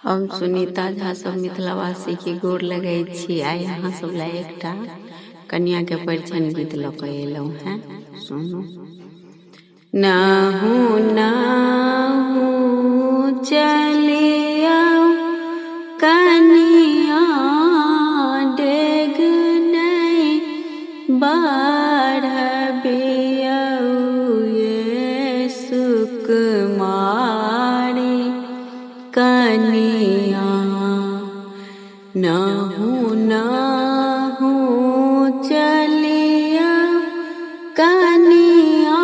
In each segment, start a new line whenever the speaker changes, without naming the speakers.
हम सुनीता झा सब मिथिलावासी के गोर लगै छी। आइ अहाँ सब ला एकटा कन्या के परिचय गीत लऽ कऽ एलहुँ हैं। सुनू। नाहू नाहू चलिया कनिया डेग नहीं बढ़बियौ ये सुकुमारी कनिया। नाहू नाहू चलिया कनिया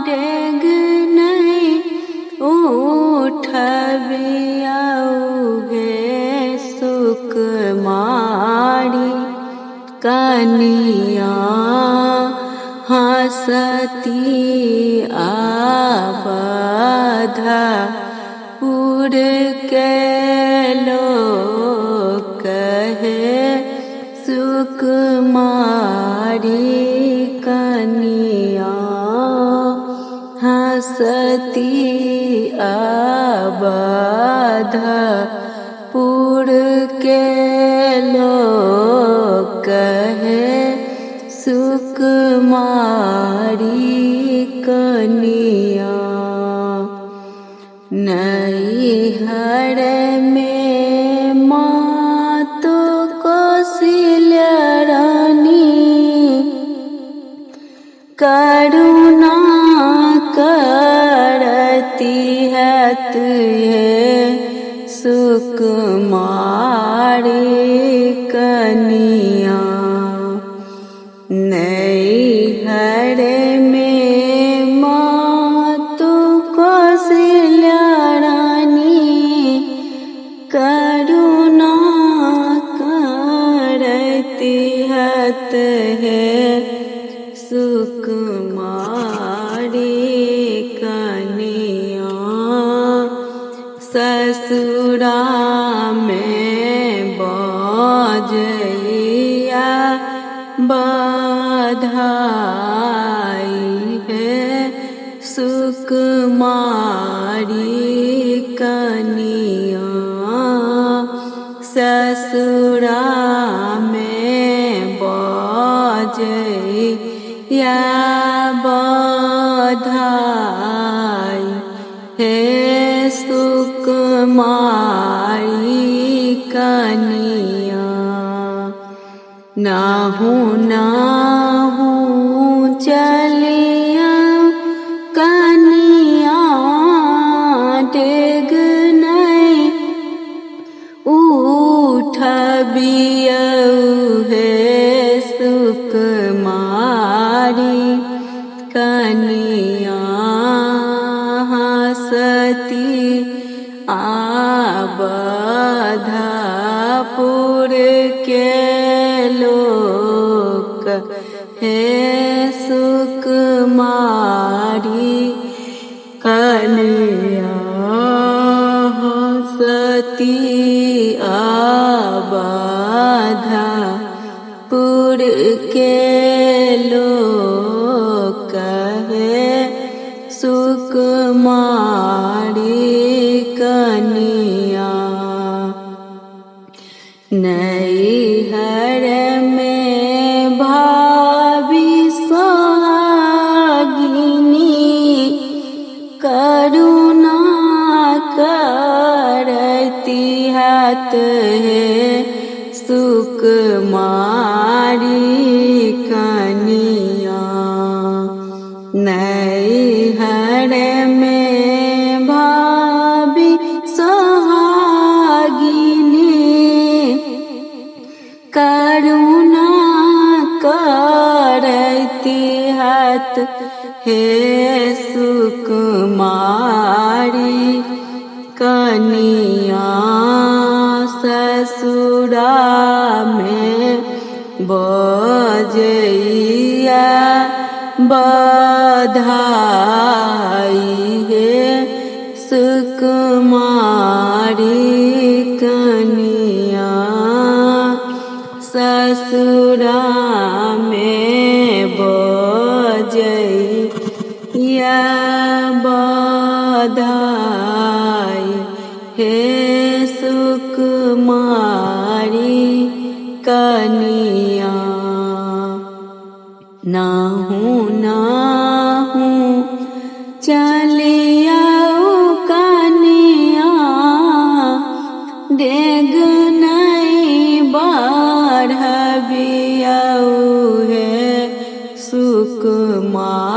डेग नहीं उठबियौ हे सुकुमारी कनिया। हंसती आबधा उड़ के लोग कहे सुकुमारी कनिया। हंसती आबधा उड़ के लोग कहे सुकुमारी कनिया। नैहर में मातो कौशल्या रानी करुणा करती है तुझे सुकुमारी कनिया। नैहर में मातो कौशल्या रानी करुणा करती है तुझे सुकुमारी कनिया। ससुरा में बजैया बधाई है सुकुमारी कनिया। ससुरा में बजैया बधाई है सुकुमारी कनिया। नाहू नाहू चलिया कनिया डेग नहीं उठबियौ हे सुकुमारी कनिया। हंसती आबधा पुर के लोक हे सुकुमारी कनिया। हंसती आबधा पुर के लोक हे सुकुमारी कनिया। नैहर में भाभी सोहागिनी करुणा करती है तुझे सुकुमारी कनिया। नैहर में भाभी सोहागिनी करुणा करती है हे सुकुमारी कनिया। ससुरा में बजैया बधाई है सुकुमारी कनिया। ससुरा में बजैया बधाई हे नाहू चले आओ कनिया डेग नहीं बढ़बियाऊ है सुकुमारी